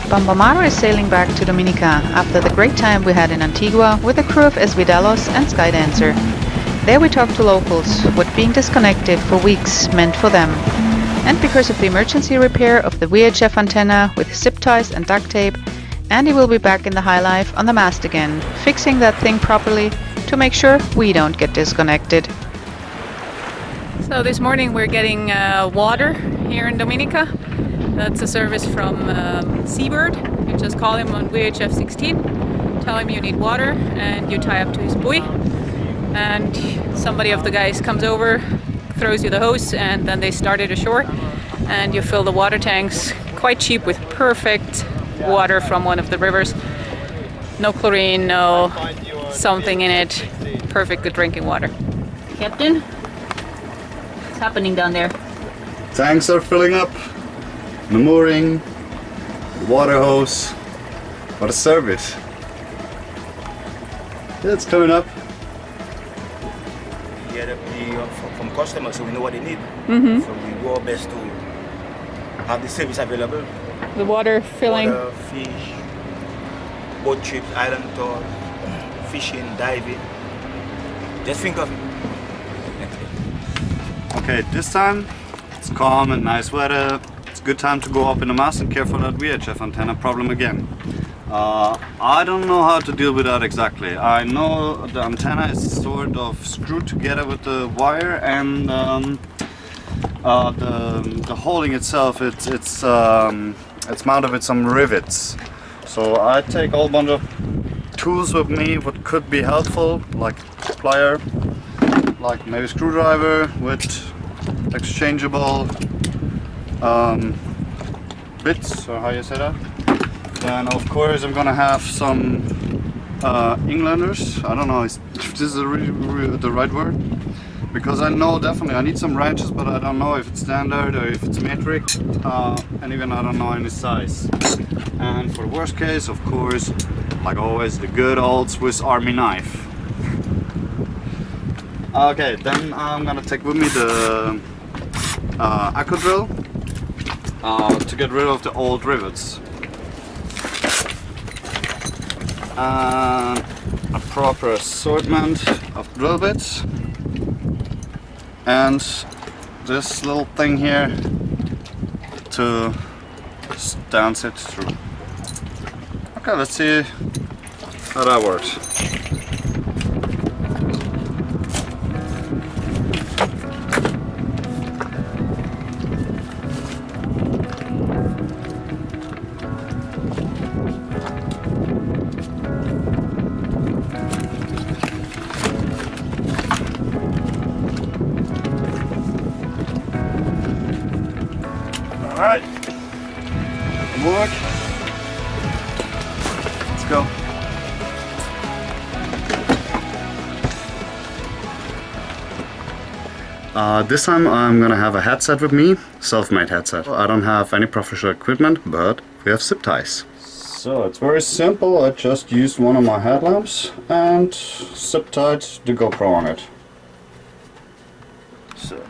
Bamba Maru is sailing back to Dominica after the great time we had in Antigua with a crew of Esvidalos and Skydancer. There we talked to locals what being disconnected for weeks meant for them. And because of the emergency repair of the VHF antenna with zip ties and duct tape, Andy will be back in the high life on the mast again, fixing that thing properly to make sure we don't get disconnected. So this morning we're getting water here in Dominica. That's a service from Seabird. You just call him on VHF 16, tell him you need water, and you tie up to his buoy. And somebody of the guys comes over, throws you the hose, and then they start it ashore. And you fill the water tanks, quite cheap, with perfect water from one of the rivers. No chlorine, no something in it. Perfect good drinking water. Captain, what's happening down there? Tanks are filling up. The mooring, the water hose. What a service. Yeah, it's coming up. We get from customers, so we know what they need. Mm-hmm. So we do our best to have the service available. The water filling. Water, fish, boat trips, island tours, fishing, diving. Just think of it. Okay, this time it's calm and nice weather. It's a good time to go up in the mast and care for that VHF antenna problem again. I don't know how to deal with that exactly. I know the antenna is sort of screwed together with the wire, and the holding itself, it's mounted with some rivets. So I take a whole bunch of tools with me what could be helpful, like plier, like maybe screwdriver with exchangeable bits, or how you say that. Then of course I'm gonna have some Englanders. I don't know if this is really the right word, because I know definitely I need some wrenches, but I don't know if it's standard or if it's metric, and even I don't know any size. And for the worst case, of course, like always, the good old Swiss Army knife. Okay, then I'm gonna take with me the Aqua drill to get rid of the old rivets. And a proper assortment of drill bits. And this little thing here to dance it through. Okay, let's see how that works. Alright, work. Let's go. This time I'm gonna have a headset with me, self-made headset. I don't have any professional equipment, but we have zip ties. So it's very simple. I just used one of my headlamps and zip tied the GoPro on it. So.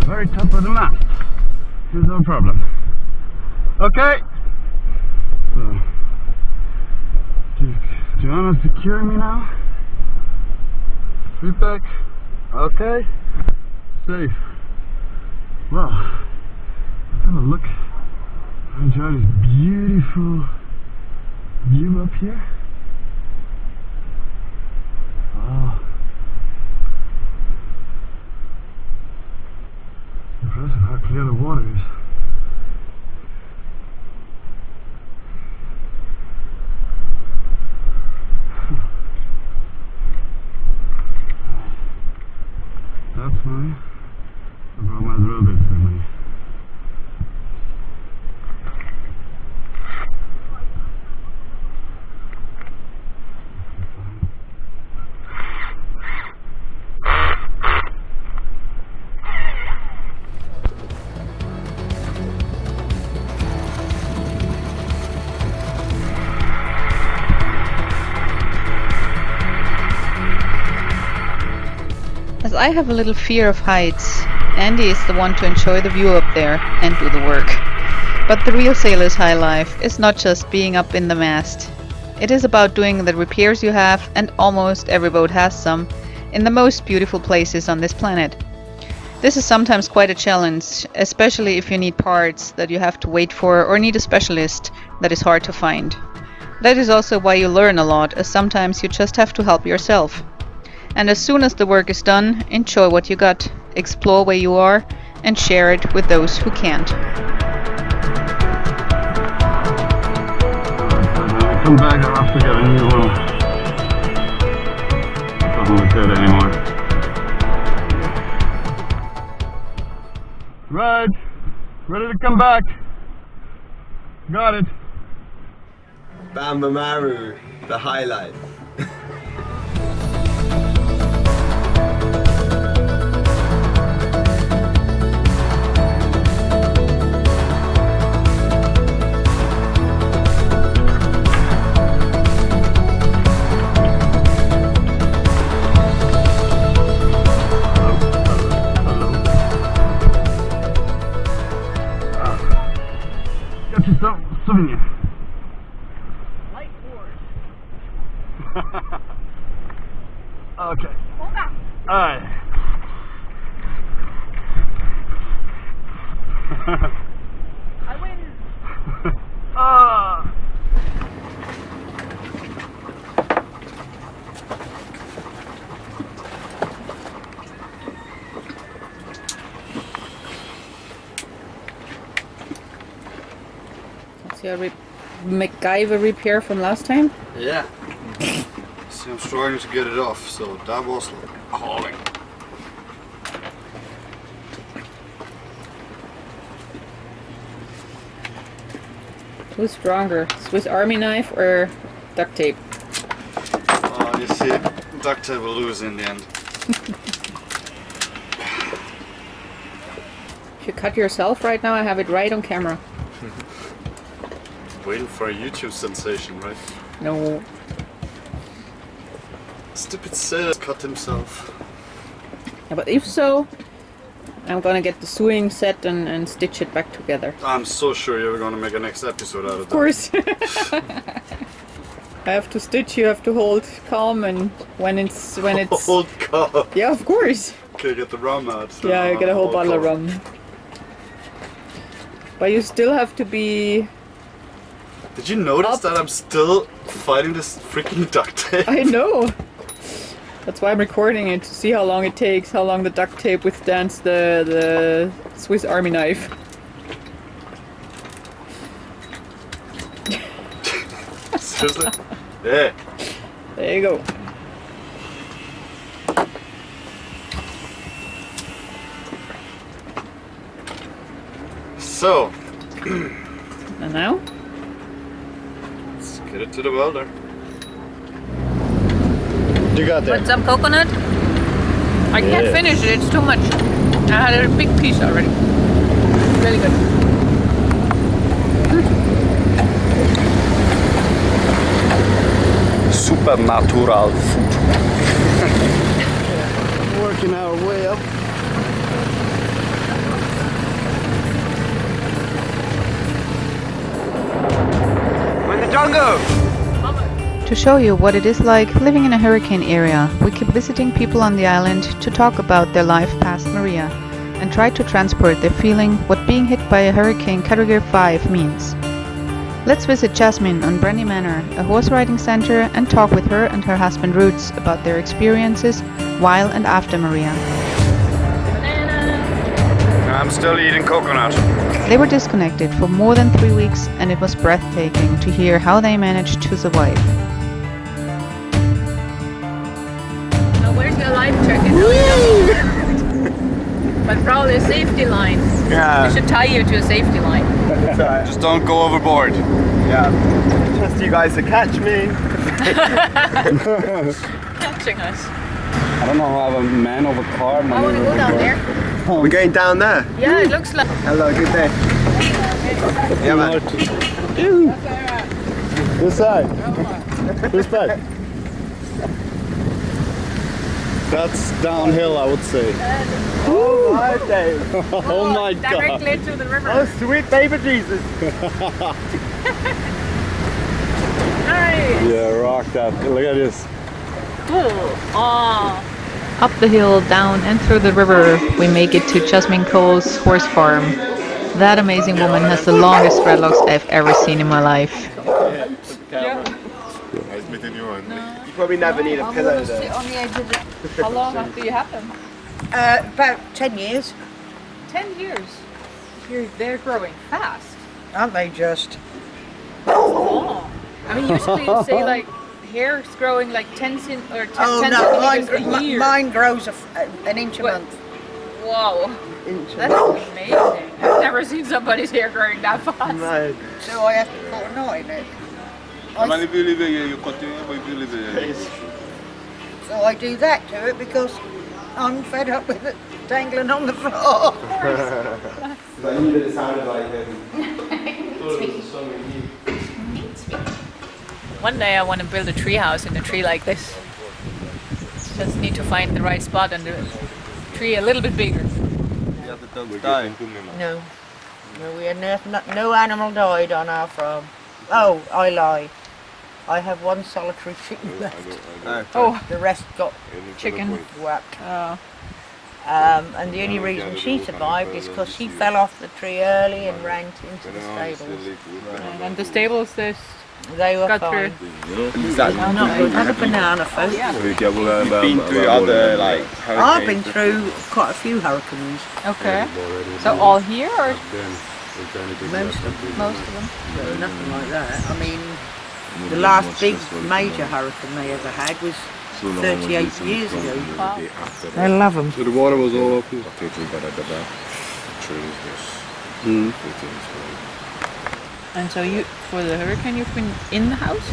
Very top of the map. There's no problem. Okay. So, Joanna's securing me now. Feedback. Okay. Safe. Well, have a look. Enjoy this beautiful view up here. Oh, impressive how clear the water is. That's my. I brought my drill bits with me. As I have a little fear of heights, Andy is the one to enjoy the view up there and do the work. But the real sailor's high life is not just being up in the mast. It is about doing the repairs you have, and almost every boat has some, in the most beautiful places on this planet. This is sometimes quite a challenge, especially if you need parts that you have to wait for or need a specialist that is hard to find. That is also why you learn a lot, as sometimes you just have to help yourself. And as soon as the work is done, enjoy what you got, explore where you are, and share it with those who can't. When I come back, I'll have to get a new one. It doesn't look good anymore. Right, ready to come back. Got it. Bamba Maru, the highlight. Got yourself a souvenir. Okay. Alright. I win. Ah. That's your MacGyver repair from last time? Yeah. See, I'm struggling to get it off, so that was hauling. Who's stronger, Swiss Army knife or duct tape? You see, duct tape will lose in the end. If you cut yourself right now, I have it right on camera. Waiting for a YouTube sensation, right? No. Stupid sailor cut himself. Yeah, but if so, I'm gonna get the sewing set and stitch it back together. I'm so sure you're gonna make a next episode out of that. Of course. I have to stitch, you have to hold calm, and when it's Hold calm. Yeah, of course. Okay, get the rum out. Yeah, I get a whole bottle of rum. But you still have to be... Did you notice that I'm still fighting this freaking duct tape? I know! That's why I'm recording it, to see how long it takes, how long the duct tape withstands the Swiss Army knife. Seriously? Yeah. There you go. So. And now? Let's get it to the welder. You got that? Put some coconut? I can't finish it, it's too much. I had a big piece already. Really good. Super natural food. Working our way up. We're in the jungle! To show you what it is like living in a hurricane area, we keep visiting people on the island to talk about their life past Maria. and tried to transport their feeling what being hit by a hurricane category 5 means. Let's visit Jasmine on Brandy Manor, a horse riding center, and talk with her and her husband Roots about their experiences while and after Maria. I'm still eating coconut. They were disconnected for more than 3 weeks, and it was breathtaking to hear how they managed to survive. Now where's your life jacket? But probably a safety line. Yeah. We should tie you to a safety line. Just don't go overboard. Yeah. Trust you guys to catch me. Catching us. I don't know how I have a man over car. I want to go down there. We're going down there. Yeah, it looks like. Hello, good day. Yeah, man. This side. This side. That's downhill, I would say. Oh my day. Oh my god. Directly to the river. Oh, sweet baby Jesus. Nice. Yeah, rock that. Look at this. Cool. Oh. Up the hill, down and through the river, we make it to Jasmine Cole's horse farm. That amazing woman has the longest dreadlocks I've ever seen in my life. Nice meeting you. You probably never need a pillow though. On the edge of it. How long do you have them? About 10 years, 10 years. They're growing fast. aren't they just? Oh. I mean, usually you say like hair's growing like 10 centimeters Oh no, a year. mine grows an inch a month. Wow. That's amazing. I've never seen somebody's hair growing that fast. No. So I have to put a knot in it. How many people live here? You continue, but you live here. So I do that to it because I'm fed up with it dangling on the floor. I knew that it sounded like him. One day I want to build a tree house in a tree like this. Just need to find the right spot and the tree a little bit bigger. No, we had no animal died on our farm. Oh, I lie. I have one solitary chicken left. Oh, The rest got chicken. whacked. Oh. And the only reason she survived is because she fell off the tree early and ran into the stables. And the stables, they They were got fine. through. I'm not good. Have a banana, folks. Been through other like hurricanes. I've been through quite a few hurricanes. Okay. So all here or Most of them. most of them? No, nothing like that. I mean, the last big major hurricane they ever had was 38 years ago. Wow. I love them. So the water was all up here. And so you, for the hurricane, you've been in the house?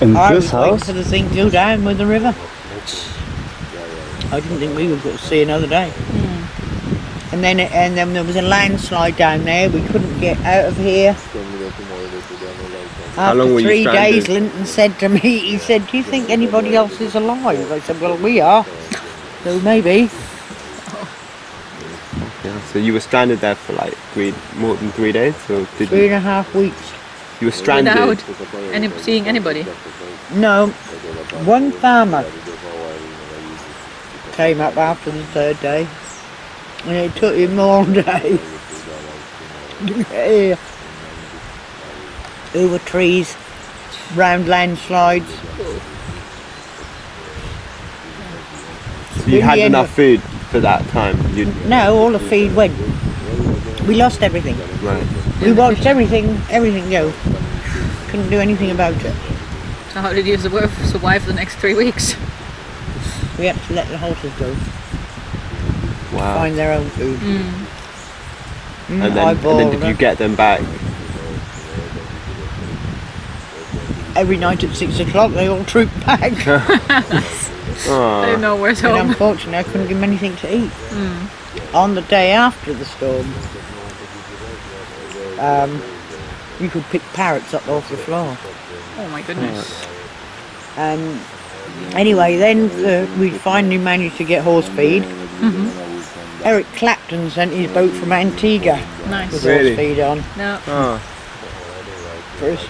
In I this was waiting house? for the thing to go down with the river. I didn't think we would see another day. And then there was a landslide down there. We couldn't get out of here. After long were you 3 days, stranded? Linton said to me, he said, "Do you think anybody else is alive?" I said, "Well, we are. So maybe." Yeah, so you were stranded there for like more than 3 days, or did 3.5 weeks. you were stranded? Without seeing anybody? No, one farmer came up after the 3rd day, and it took him all day. Yeah. Over trees, round landslides. So you had enough food for that time? No, all the feed went. We lost everything. Right. We watched everything go. Couldn't do anything about it. So how did you survive the next 3 weeks? We had to let the horses go, Wow. find their own food. And then did you get them back? Every night at 6 o'clock they all trooped back. I didn't know where's And home. unfortunately I couldn't give them anything to eat. On the day after the storm, you could pick parrots up off the floor. Oh my goodness. Anyway, then we finally managed to get horse feed. Eric Clapton sent his boat from Antigua Nice. with Really? horse feed on. No. Oh. For us.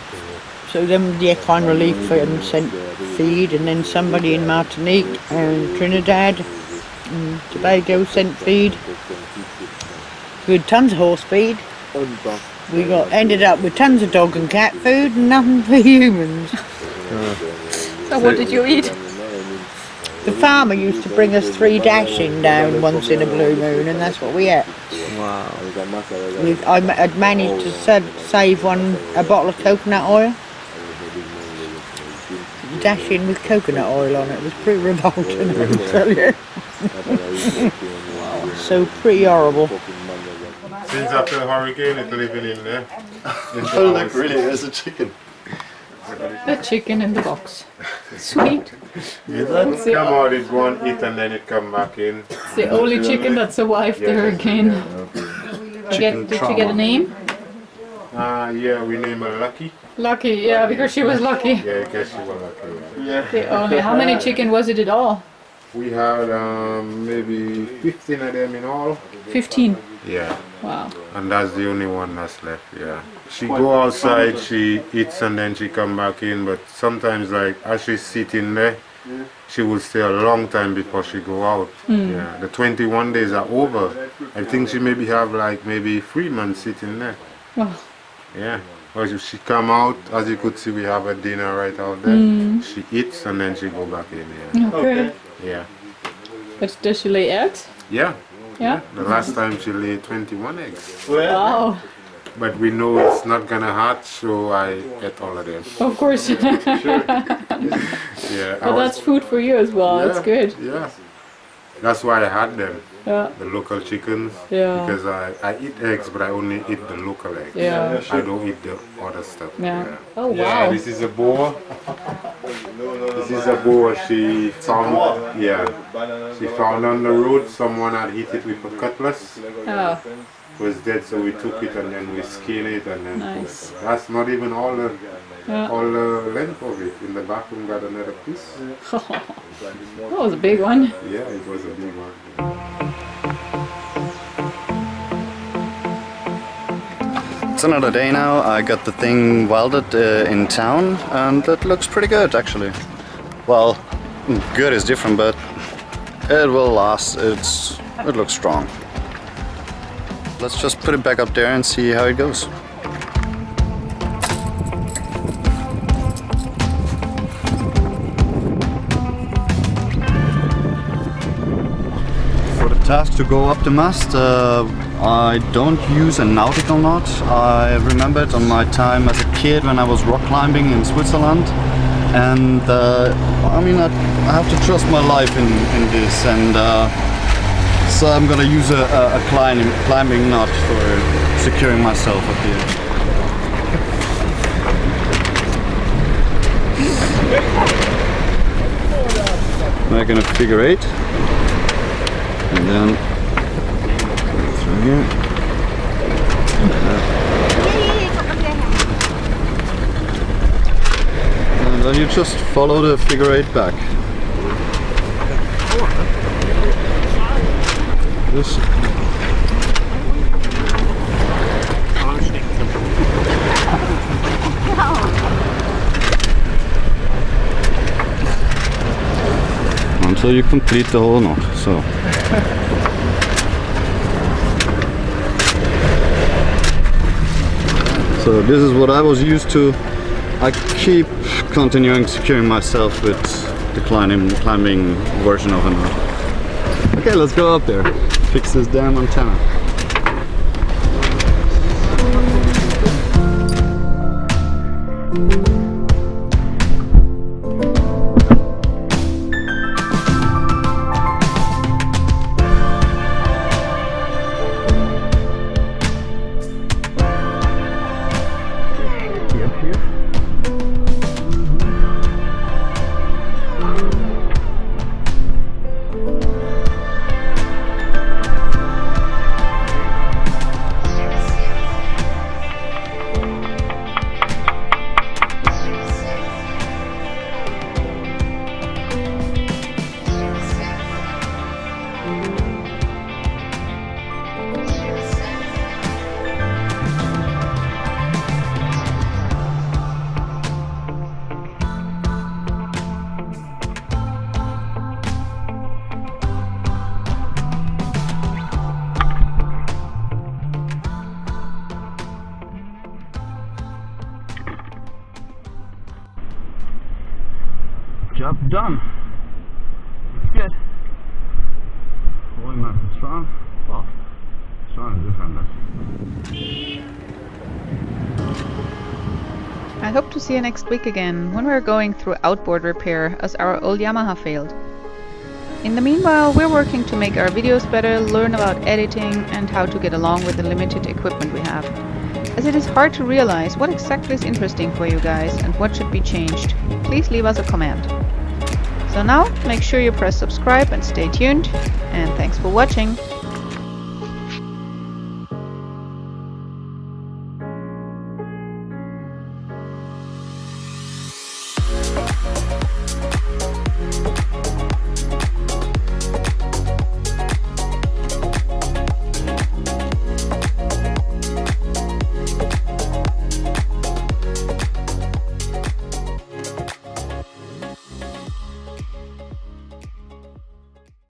So then the Equine Relief Fund sent feed, and then somebody in Martinique and Trinidad Tobago scent feed. We had tons of horse feed. We ended up with tons of dog and cat food and nothing for humans. So what did you eat? The farmer used to bring us 3 dashing down once in a blue moon, and that's what we ate. Wow. I'd managed to save a bottle of coconut oil. Dashing with coconut oil on it. It was pretty revolting, I can tell you. Wow. So pretty horrible. Since after the hurricane, it's living in there. Oh, look, really, there's a chicken. The chicken in the box. Sweet. It come out, it go and eat, and then it come back in. It's the only chicken that survived the hurricane. Did you get a name? Yeah, we name her Lucky. Lucky, yeah, because she was lucky. Yeah, I guess she was lucky. How many chicken was it at all? We had maybe 15 of them in all. 15? Yeah. Wow. And that's the only one that's left, yeah. She go outside, she eats, and then she come back in, but sometimes, like, as she's sitting there, she will stay a long time before she go out. Yeah. The 21 days are over. I think she maybe have like maybe 3 months sitting there. Oh. Yeah. But if she come out, as you could see, we have a dinner right out there. She eats and then she go back in. Yeah. Okay. Yeah. But does she lay eggs? Yeah. Yeah? The last time she laid 21 eggs. Wow. But we know it's not gonna hatch, so I ate all of them. Of course. Yeah. But that's food for you as well. Yeah, That's good. Yeah. That's why I had them. Yeah. The local chickens. Yeah. Because I eat eggs, but I only eat the local eggs. Yeah. I don't eat the other stuff. Yeah. Oh Yeah, wow. this is a boar. This is a boar she found. Yeah. She found on the road. Someone had hit it with a cutlass. Oh. It was dead, so we took it and then we skinned it and then Nice. put it. That's not even all the Yeah. length of it. In the bathroom got another piece. That was a big one. Yeah, it was a big one. It's another day now. I got the thing welded in town, and it looks pretty good actually. Well, good is different, but it will last. It looks strong. Let's just put it back up there and see how it goes. For the task to go up the mast, I don't use a nautical knot. I remembered on my time as a kid when I was rock climbing in Switzerland, and I mean I have to trust my life in this, and so I'm gonna use a climbing knot for securing myself up here. Making a figure 8, and then through here. And then you just follow the figure 8 back. This. Until you complete the whole knot. So this is what I was used to. I keep continuing securing myself with the climbing version of a knot. Okay, let's go up there. Fix this damn antenna. Job done. Looks good. Holding nice and strong. Well, strong is different. I hope to see you next week again when we're going through outboard repair as our old Yamaha failed. In the meanwhile, we're working to make our videos better, learn about editing and how to get along with the limited equipment we have, as it is hard to realize what exactly is interesting for you guys and what should be changed. Please leave us a comment. So now, make sure you press subscribe and stay tuned, and thanks for watching.